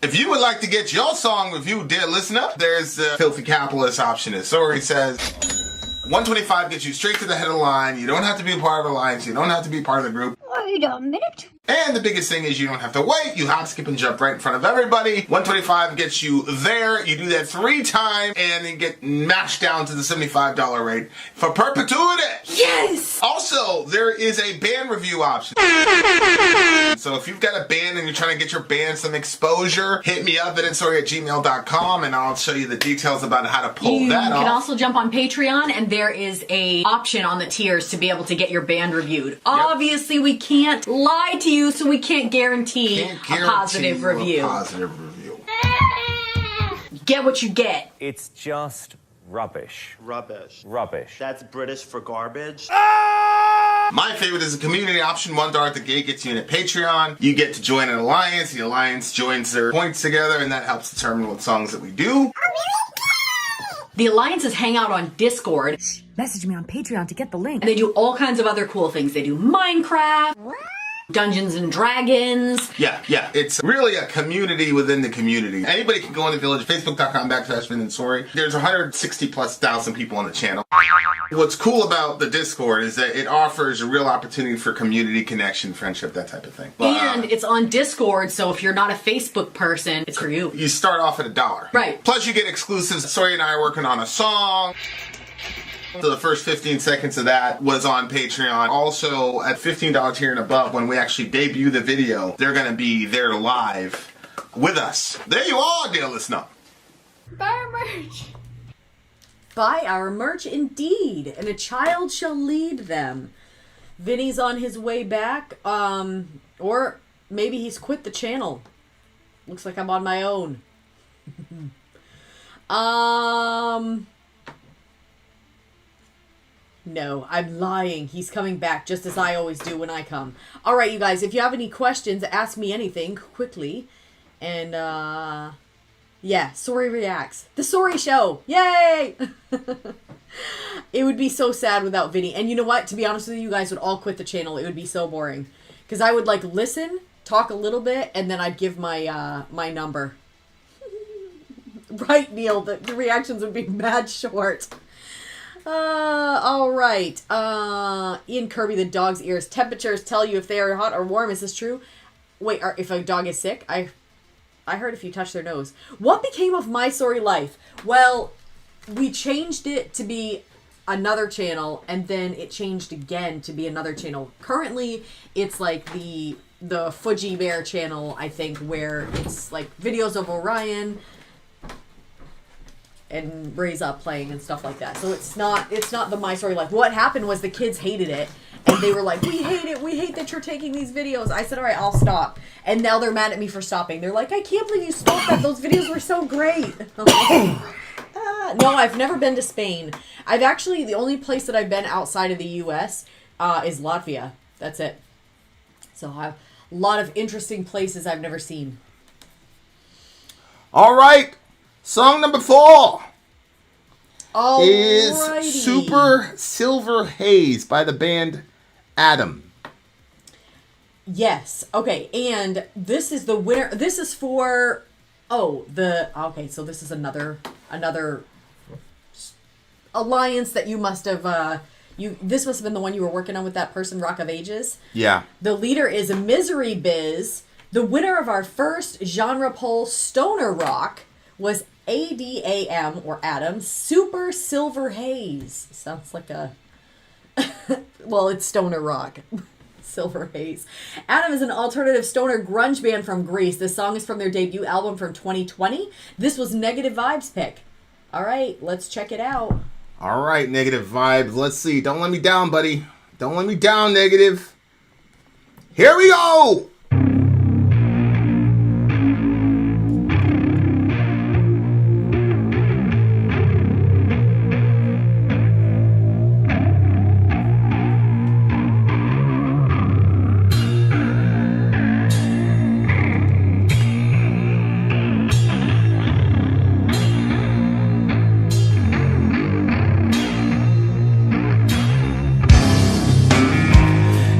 If you would like to get your song reviewed, dear listener, there's the Filthy Capitalist option. As Sori says, $125 gets you straight to the head of the line. You don't have to be a part of the alliance. You don't have to be part of the group. Wait a minute. And the biggest thing is you don't have to wait. You hop, skip, and jump right in front of everybody. $125 gets you there. You do that 3 times, and then get mashed down to the $75 rate for perpetuity. Yes! Also, there is a band review option. So if you've got a band and you're trying to get your band some exposure, hit me up at vinsori@gmail.com, and I'll show you the details about how to pull that off. You can also jump on Patreon, and there is a option on the tiers to be able to get your band reviewed. Yep. Obviously, we can't lie to you, so we can't guarantee a positive review. Get what you get. It's just rubbish. Rubbish. Rubbish. That's British for garbage. My favorite is the community option. $1 at the gate gets you in a Patreon. You get to join an alliance. The alliance joins their points together, and that helps determine what songs that we do. The alliances hang out on Discord. Message me on Patreon to get the link. And they do all kinds of other cool things. They do Minecraft. Dungeons and Dragons. Yeah. It's really a community within the community. Anybody can go on the village, facebook.com/Vin and Sori. There's 160,000+ people on the channel. What's cool about the Discord is that it offers a real opportunity for community connection, friendship, that type of thing. And it's on Discord, so if you're not a Facebook person, it's for you. You start off at $1. Right. Plus you get exclusives. Sori and I are working on a song. So the first 15 seconds of that was on Patreon. Also, at $15 tier and above, when we actually debut the video, they're going to be there live with us. There you are, dear listener. Buy our merch. Buy our merch indeed, and a child shall lead them. Vinny's on his way back, or maybe he's quit the channel. Looks like I'm on my own. No, I'm lying. He's coming back just as I always do when I come. All right, you guys, if you have any questions, ask me anything quickly. And, yeah, Sori reacts. The Sori show. Yay! It would be so sad without Vinny. And you know what? To be honest with you, you guys would all quit the channel. It would be so boring. Because I would, like, listen, talk a little bit, and then I'd give my, my number. Right, Neil? The reactions would be mad short. All right. Ian Kirby, the dog's ears. Temperatures tell you if they are hot or warm. Is this true? Wait, if a dog is sick? I heard if you touch their nose. What became of My Sori Life? Well, we changed it to be another channel, and then it changed again to be another channel. Currently, it's like the Fuji Bear channel, I think, where it's like videos of Orion and Raise Up playing and stuff like that. So it's not the My Sori Life. What happened was the kids hated it, and they were like, we hate it, we hate that you're taking these videos. I said, all right, I'll stop. And now they're mad at me for stopping. They're like, I can't believe you stopped that. Those videos were so great. No, I've never been to Spain. The only place that I've been outside of the U.S. Is Latvia. That's it. So I have a lot of interesting places I've never seen. All right. Song number 4 is Alrighty. Super Silver Haze by the band Adam. Yes. Okay. And this is the winner. This is for, okay. So this is another alliance that you must have, this must have been the one you were working on with that person, Rock of Ages. Yeah. The leader is Misery Biz. The winner of our first genre poll, Stoner Rock, was ADAM, or Adam, Super Silver Haze. Sounds like a... well, it's Stoner Rock. Silver Haze. Adam is an alternative stoner grunge band from Greece. This song is from their debut album from 2020. This was Negative Vibes' pick. All right, let's check it out. All right, Negative Vibes. Let's see. Don't let me down, buddy. Don't let me down, Negative. Here we go!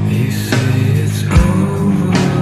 You say it's over.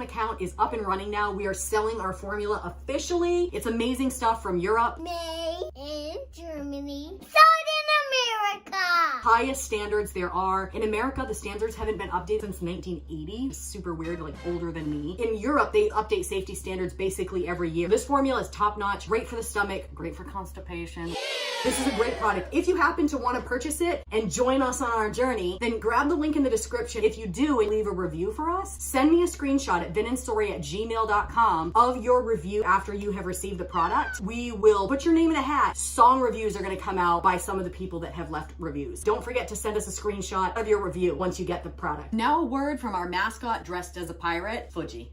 account is up and running now. We are selling our formula officially. It's amazing stuff from Europe. Made in Germany. Sold in America. Highest standards there are. In America, the standards haven't been updated since 1980. It's super weird, like older than me. In Europe, they update safety standards basically every year. This formula is top notch, great for the stomach, great for constipation. This is a great product. If you happen to want to purchase it and join us on our journey, then grab the link in the description. If you do and leave a review for us, send me a screenshot at vinandsori@gmail.com of your review after you have received the product. We will put your name in a hat. Song reviews are going to come out by some of the people that have left reviews. Don't forget to send us a screenshot of your review once you get the product. Now a word from our mascot dressed as a pirate, Fuji.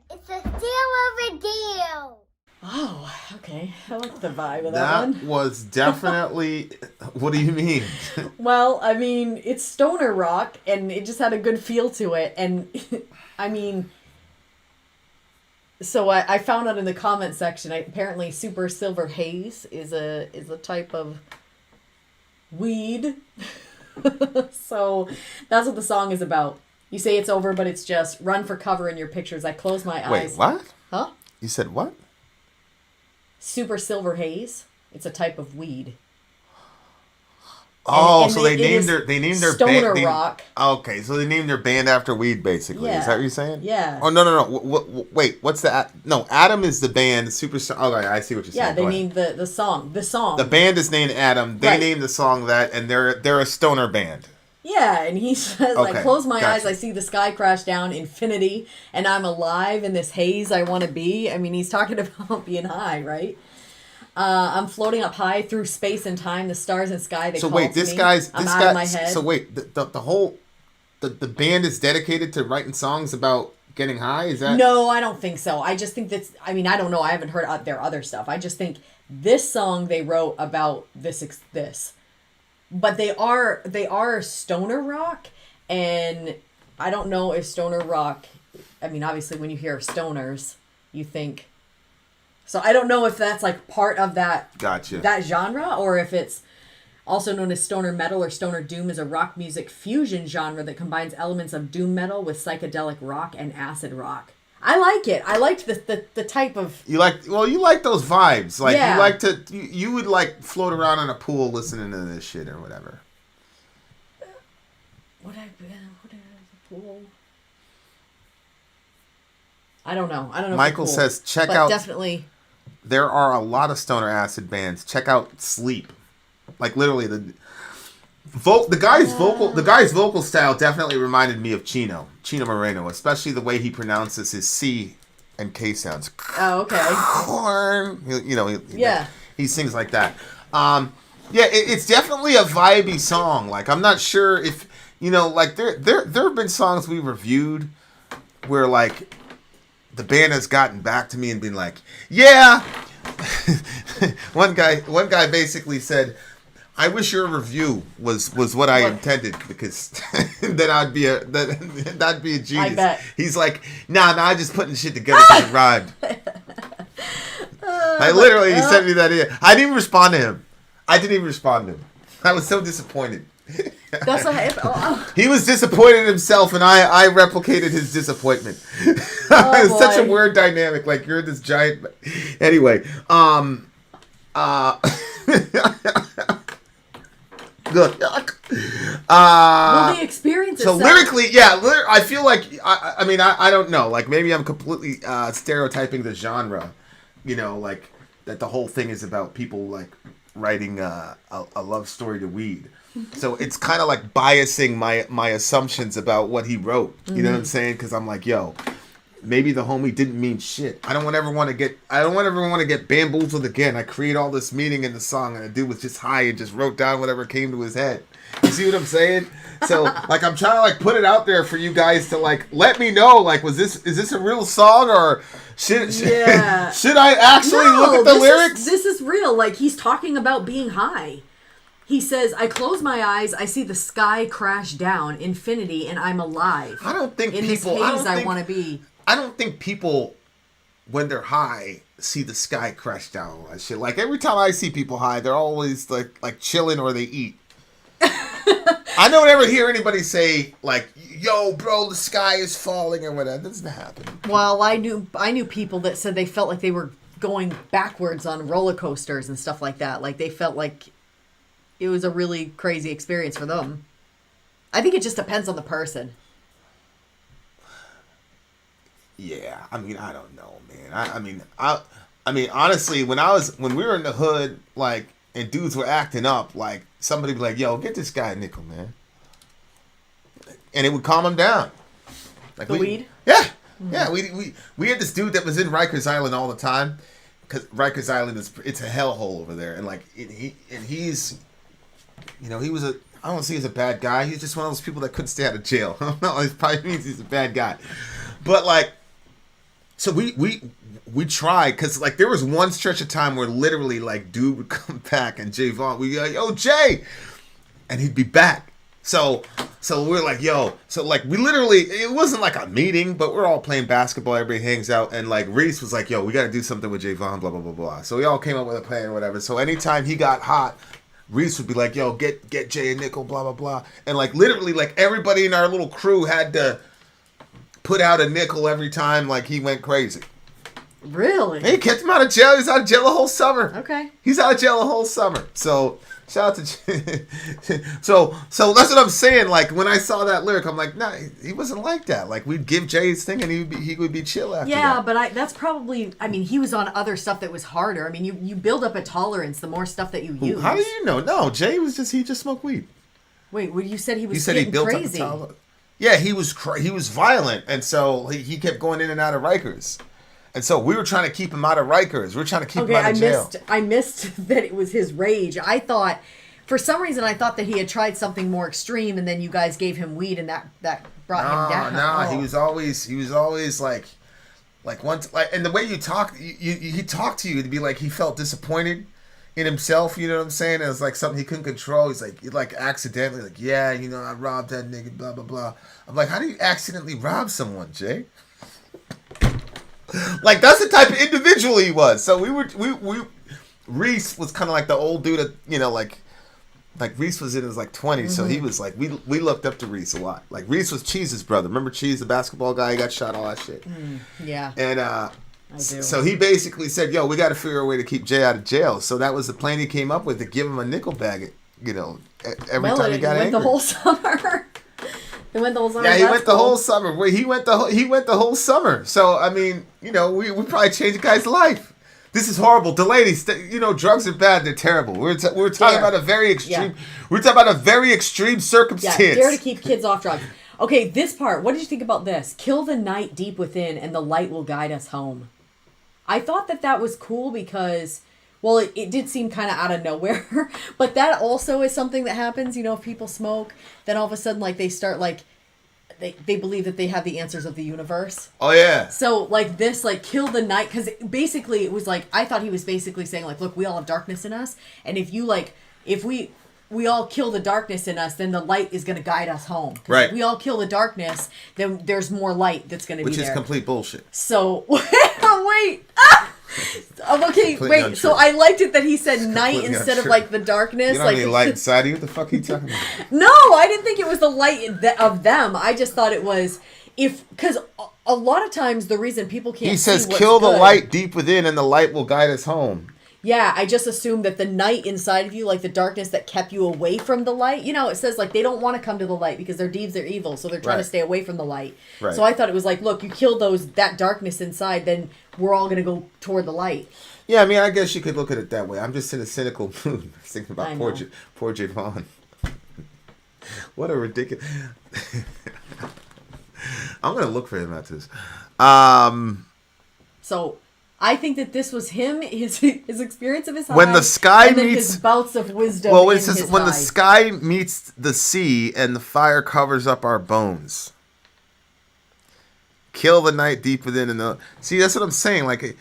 It's a deal of a deal. Oh, okay. I like the vibe of that one. That was definitely. What do you mean? Well, I mean, it's stoner rock, and it just had a good feel to it. And I mean, so I found out in the comment section. Apparently, Super Silver Haze is a type of weed. So that's what the song is about. You say it's over, but it's just run for cover in your pictures. I close my eyes. Wait, what? Huh? You said what? Super Silver Haze. It's a type of weed. Oh, And so they it named is their stoner band. rock. Okay, so they named their band after weed, basically. Yeah. Is that what you're saying? Yeah. Oh no! Wait, what's the? No, Adam is the band. Super. Okay, I see what you're Yeah, saying. they Go ahead. named the song. The band is named Adam. They Right. named the song that, and they're a stoner band. Yeah, and he says, Okay, I close my gotcha. eyes, I see the sky crash down, infinity, and I'm alive in this haze I want to be. I mean, he's talking about being high, right? I'm floating up high through space and time, the stars and sky, they So call wait, to this me. guy's I'm this out guy. of my head. So wait, the whole the band is dedicated to writing songs about getting high. Is that? No, I don't think so. I just think that's, I mean, I don't know. I haven't heard their other stuff. I just think this song they wrote about this. But they are stoner rock, and I don't know if stoner rock, I mean, obviously when you hear stoners, you think, so I don't know if that's like part of that Gotcha. that genre, or if it's also known as stoner metal or stoner doom, is a rock music fusion genre that combines elements of doom metal with psychedelic rock and acid rock. I like it. I liked the type of... You like those vibes. Like Yeah. you like to you would like float around in a pool listening to this shit or whatever. I don't know. Michael says, check but out. Definitely. There are a lot of stoner acid bands. Check out Sleep. Like literally the guy's vocal style definitely reminded me of Chino Moreno, especially the way he pronounces his C and K sounds. Oh, okay. Corn. Yeah. He sings like that. Yeah, it's definitely a vibey song. Like I'm not sure if like there have been songs we reviewed where like the band has gotten back to me and been like, yeah. one guy basically said, I wish your review was what I intended, because then that'd be a genius. I bet. He's like, nah, I just putting shit together because it rhymed. He sent me that idea. I didn't even respond to him. I was so disappointed. That's what He was disappointed in himself, and I replicated his disappointment. It's such a boy. weird dynamic. Like you're this giant. Anyway, Look. Well, the experience So itself. lyrically, yeah, I feel like I mean I don't know. Like maybe I'm completely stereotyping the genre. Like that the whole thing is about people like writing a love story to weed. So it's kind of like biasing my assumptions about what he wrote. You know what I'm saying? Because I'm like, yo, maybe the homie didn't mean shit. I don't ever want to get bamboozled again. I create all this meaning in the song, and the dude was just high and just wrote down whatever came to his head. You see what I'm saying? So like I'm trying to like put it out there for you guys to like let me know, like is this a real song, or should I actually look at the lyrics? This is real. Like he's talking about being high. He says, I close my eyes, I see the sky crash down, infinity, and I'm alive. I don't think in people. this haze I want to be. I don't think people, when they're high, see the sky crash down and all that shit. Like every time I see people high, they're always like chilling or they eat. I don't ever hear anybody say like, "Yo, bro, the sky is falling" or whatever. That doesn't happen. Well, I knew people that said they felt like they were going backwards on roller coasters and stuff like that. Like they felt like it was a really crazy experience for them. I think it just depends on the person. Yeah, I mean, I don't know, man. I mean, honestly, when we were in the hood, like, and dudes were acting up, like, somebody would be like, "Yo, get this guy a nickel, man," and it would calm him down. Like Weed? Yeah, yeah. We had this dude that was in Rikers Island all the time, because Rikers Island it's a hellhole over there, and like, he's, you know, he was I don't see he's a bad guy. He's just one of those people that couldn't stay out of jail. No, it probably means he's a bad guy, but like. So we tried, because like there was one stretch of time where literally like dude would come back and Javon we'd be like, "Yo, Jay," and he'd be back. So we're like, "Yo," so like we literally, it wasn't like a meeting, but we're all playing basketball, everybody hangs out, and like Reese was like, "Yo, we got to do something with Javon," blah blah blah blah. So we all came up with a plan or whatever. So anytime he got hot, Reese would be like, "Yo, get Jay a nickel," blah blah blah, and like literally like everybody in our little crew had to put out a nickel every time like he went crazy. Really? He kept him out of jail. He's out of jail the whole summer. Okay. He's out of jail the whole summer. So shout out to so that's what I'm saying. Like when I saw that lyric, I'm like, nah, he wasn't like that. Like we'd give Jay his thing and he would be chill after Yeah, that. but that's probably. I mean, he was on other stuff that was harder. I mean, you build up a tolerance the more stuff that you use. How do you know? No, Jay he just smoked weed. Wait, what you said he was? You said he built crazy. up a tolerance. Yeah, he was violent, and so he kept going in and out of Rikers. And so we were trying to keep him out of Rikers. We were trying to keep him out of jail. I missed that it was his rage. I thought, for some reason, I thought that he had tried something more extreme, and then you guys gave him weed, and that brought him down. No, he was always like once, like, and the way you talk, he talked to you, it'd be like he felt disappointed in himself. You know what I'm saying? It was like something he couldn't control. He's like accidentally, like, "Yeah, you know, I robbed that nigga, blah blah blah." I'm like, how do you accidentally rob someone, Jay? Like that's the type of individual he was. So we Reese was kind of like the old dude that, you know, like Reese was in his like 20s, so he was like, we looked up to Reese a lot. Like Reese was Cheese's brother. Remember Cheese, the basketball guy? He got shot, all that shit. Yeah. And I do. so he basically said, "Yo, we got to figure a way to keep Jay out of jail." So that was the plan he came up with, to give him a nickel bag, you know, every time he got angry. The whole summer. He went the whole summer. Yeah, he went the whole summer. He went the whole summer. So I mean, you know, we probably changed the guy's life. This is horrible. The ladies, you know, drugs are bad. They're terrible. We're talking about a very extreme. Yeah. We're talking about a very extreme circumstance. Yeah, dare to keep kids off drugs. Okay, this part. What did you think about this? Kill the night deep within, and the light will guide us home. I thought that was cool because, well, it did seem kind of out of nowhere, but that also is something that happens. You know, if people smoke, then all of a sudden, like, they start, like, they believe that they have the answers of the universe. Oh, yeah. So, like, this, like, kill the night, because basically it was like, I thought he was basically saying, like, look, we all have darkness in us, and if you, like, if we all kill the darkness in us, then the light is going to guide us home. Right. If we all kill the darkness, then there's more light that's going to be there. Which is complete bullshit. So, wait. Ah! Okay, Completely wait. untrue. So I liked it that he said night completely instead of untrue. like the darkness. You don't like have any light inside of you? What the fuck are you talking about? No, I didn't think it was the light of them. I just thought it was because a lot of times the reason people can't. He says, see what's "Kill the good, light deep within, and the light will guide us home." Yeah, I just assumed that the night inside of you, like the darkness that kept you away from the light, you know, it says like they don't want to come to the light because their deeds are evil, so they're trying to stay away from the light. Right. So I thought it was like, look, you kill that darkness inside, then we're all going to go toward the light. Yeah, I mean, I guess you could look at it that way. I'm just in a cynical mood. I was thinking about poor Javon. What a ridiculous... I'm going to look for him after this. So I think that this was him, his experience of his high, when the sky and then meets his bouts of wisdom. Well, it in says his when the high. sky meets the sea and the fire covers up our bones. Kill the night deep within and the... See, that's what I'm saying. Like,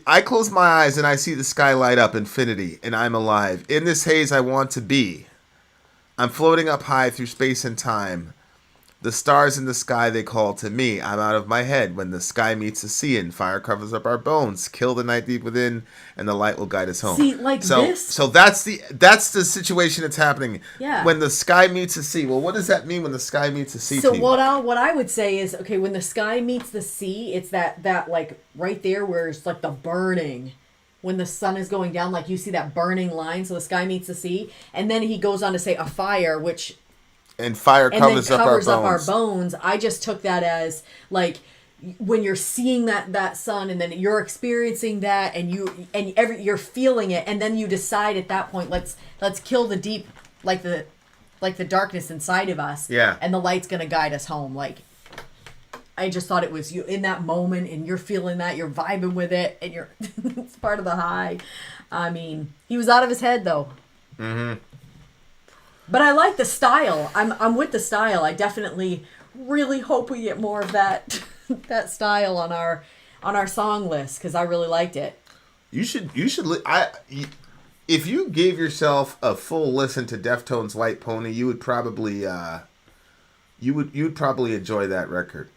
I close my eyes and I see the sky light up, infinity, and I'm alive. In this haze I want to be. I'm floating up high through space and time. The stars in the sky, they call to me. I'm out of my head when the sky meets the sea and fire covers up our bones. Kill the night deep within and the light will guide us home. See, like this. So that's the situation that's happening. Yeah. When the sky meets the sea. Well, what does that mean when the sky meets the sea? So team? what I would say is, okay, when the sky meets the sea, it's that like right there where it's like the burning. When the sun is going down, like you see that burning line, so the sky meets the sea. And then he goes on to say a fire, which... And fire covers, up our bones. bones. I just took that as, like, when you're seeing that sun and then you're experiencing that and you're feeling it, and then you decide at that point, let's kill the deep, like the darkness inside of us. Yeah. And the light's going to guide us home. Like, I just thought it was you in that moment, and you're feeling that, you're vibing with it, and you're it's part of the high. I mean, he was out of his head though. Mm-hmm. But I like the style. I'm with the style. I definitely really hope we get more of that that style on our song list because I really liked it. You should. If you gave yourself a full listen to Deftones' White Pony, you would probably you'd probably enjoy that record.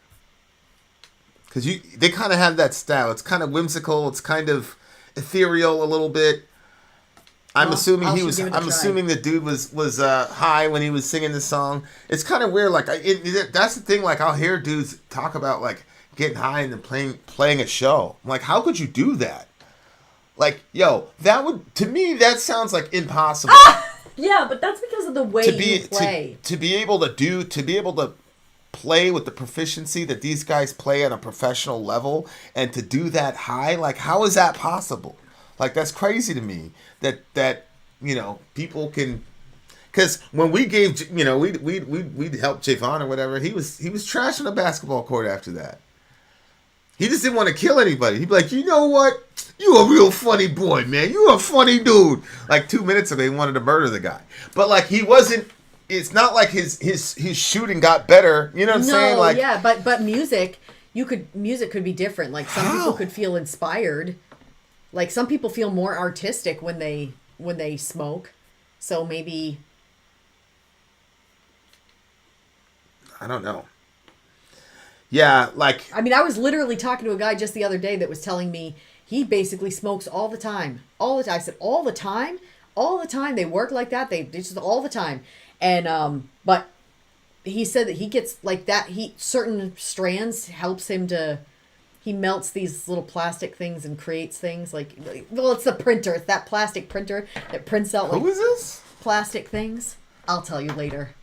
Because they kind of have that style. It's kind of whimsical. It's kind of ethereal a little bit. I'm assuming he was. I'm assuming the dude was high when he was singing this song. It's kind of weird. Like that's the thing. Like I'll hear dudes talk about like getting high and then playing a show. I'm like, how could you do that? Like, yo, to me that sounds like impossible. Yeah, but that's because of the way you play. To be able to play with the proficiency that these guys play on a professional level and to do that high, like how is that possible? Like that's crazy to me that people can, because when we gave we helped Javon or whatever, he was trashing a basketball court after that. He just didn't want to kill anybody. He'd be like, you know what? You a real funny boy, man. You a funny dude. Like 2 minutes ago, he wanted to murder the guy. But like he wasn't. It's not like his shooting got better. You know what I'm saying? Like yeah, but music could be different. Like some people could feel inspired. Like some people feel more artistic when they smoke. So maybe I don't know. Yeah, like I mean, I was literally talking to a guy just the other day that was telling me he basically smokes all the time. All the time. I said, all the time? All the time. They work like that. They just all the time. And but he said that he gets like that. Certain strands helps him to. He melts these little plastic things and creates things like. Well, it's the printer. It's that plastic printer that prints out like. Who is this? Plastic things. I'll tell you later.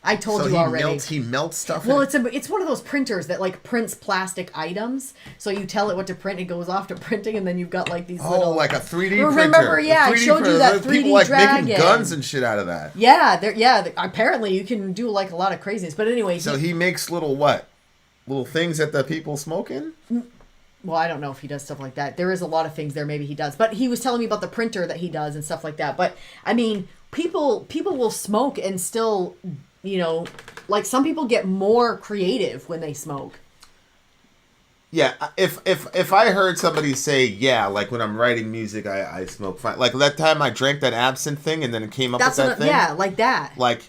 I told you already. He melts stuff. Well, it's one of those printers that like prints plastic items. So you tell it what to print, it goes off to printing, and then you've got like these little. Like a 3D printer. Remember, yeah, I showed you that 3D people like dragon. making guns and shit out of that. Yeah, apparently you can do like a lot of craziness. But anyway, so he makes little what? Little things that the people smoke in? Well, I don't know if he does stuff like that. There is a lot of things there maybe he does. But he was telling me about the printer that he does and stuff like that. But I mean, people will smoke and still, like some people get more creative when they smoke. Yeah, if I heard somebody say, yeah, like when I'm writing music, I smoke fine. Like that time I drank that absinthe thing and then it came up with that thing. Yeah, like that. Like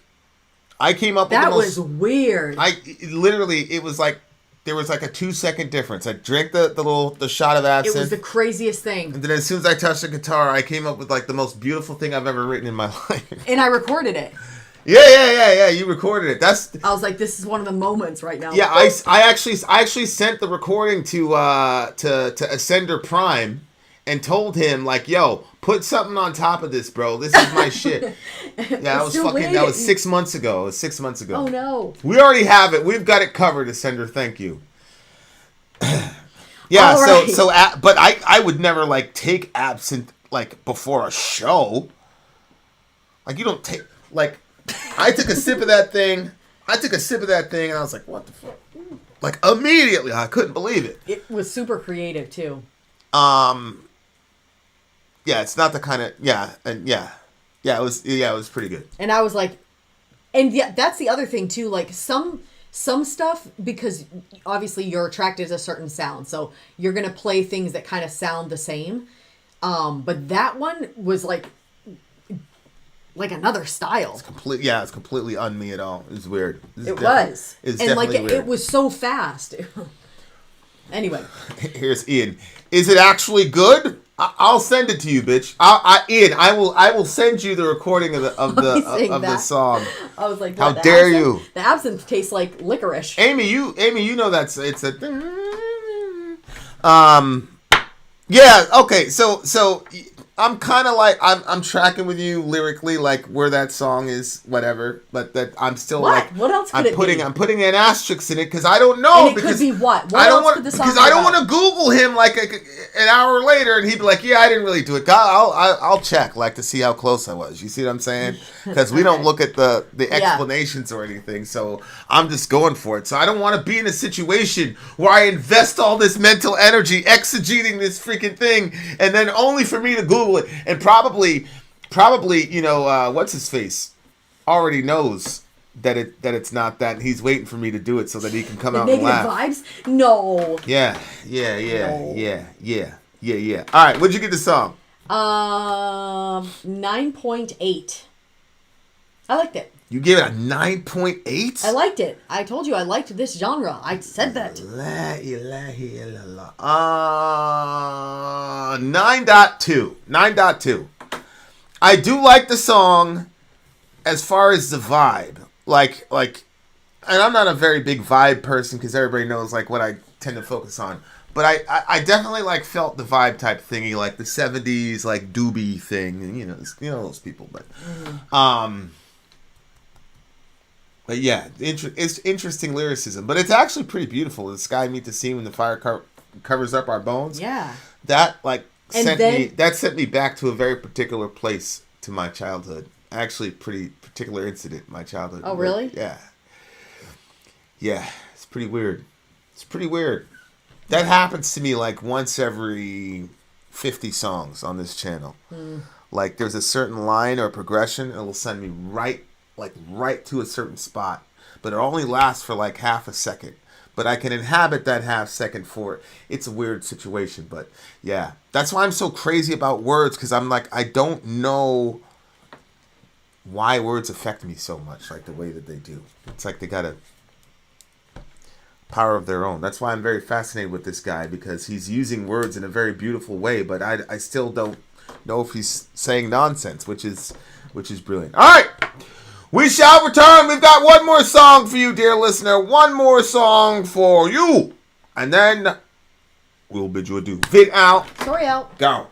I came up with that was weird. It was like there was like a 2-second difference. I drank the shot of absinthe. It was the craziest thing. And then as soon as I touched the guitar, I came up with like the most beautiful thing I've ever written in my life. And I recorded it. Yeah. You recorded it. I was like, this is one of the moments right now. Yeah, I actually sent the recording to Ascender Prime and told him like, yo, put something on top of this, bro. This is my shit. Yeah, that was 6 months ago. It was 6 months ago. Oh no. We already have it. We've got it covered, Ascender. Thank you. Yeah, right. But I would never like take absinthe like before a show. Like you don't take like I took a sip of that thing. And I was like, what the fuck? Like immediately, I couldn't believe it. It was super creative too. Yeah, it's not the kind of it was pretty good. And I was like, and yeah, that's the other thing too. Like some stuff, because obviously you're attracted to a certain sound, so you're gonna play things that kind of sound the same. But that one was like like another style. It's completely on me at all. It's weird. It was. It's and like definitely weird. it was so fast. Anyway. Here's Ian. Is it actually good? I'll send it to you, bitch. Ian, I will send you the recording of the song. I was like, how dare you? The absinthe tastes like licorice. Amy, you know it's a yeah, okay. So I'm kind of like I'm tracking with you lyrically, like where that song is, whatever. But that I'm still what? like, What else could it be? I'm putting an asterisk in it because I don't know. And it because could be what? I don't else could the song because I don't about? want to Google him like an hour later and he'd be like, yeah, I didn't really do it. I'll check like to see how close I was. You see what I'm saying? Because we don't look at the explanations or anything. So I'm just going for it. So I don't want to be in a situation where I invest all this mental energy exegeting this freaking thing and then only for me to Google it and probably you know what's his face already knows that it's not that and he's waiting for me to do it so that he can come out and laugh. Negative vibes? No. Yeah. All right, what'd you get the song? 9.8. I liked it. You gave it a 9.8? I liked it. I told you I liked this genre. I said that. 9.2. 9.2. I do like the song as far as the vibe. Like, and I'm not a very big vibe person because everybody knows like what I tend to focus on. But I definitely like felt the vibe type thingy, like the 70s like doobie thing, and you know those people. But but yeah, it's interesting lyricism. But it's actually pretty beautiful. The sky meet the sea when the fire covers up our bones. Yeah. That like And sent me back to a very particular place to my childhood. Actually, pretty particular incident in my childhood. Oh, really? Yeah. Yeah, it's pretty weird. It's pretty weird. That happens to me like once every 50 songs on this channel. Like there's a certain line or progression, and it'll send me right to a certain spot, but it only lasts for like half a second. But I can inhabit that half second for it. It's a weird situation, but yeah, that's why I'm so crazy about words because I'm like I don't know why words affect me so much, like the way that they do. It's like they got a power of their own. That's why I'm very fascinated with this guy because he's using words in a very beautiful way, but I still don't know if he's saying nonsense, which is brilliant. All right, we shall return. We've got one more song for you, dear listener. One more song for you, and then we'll bid you adieu. Vid out. Sorry out. Go.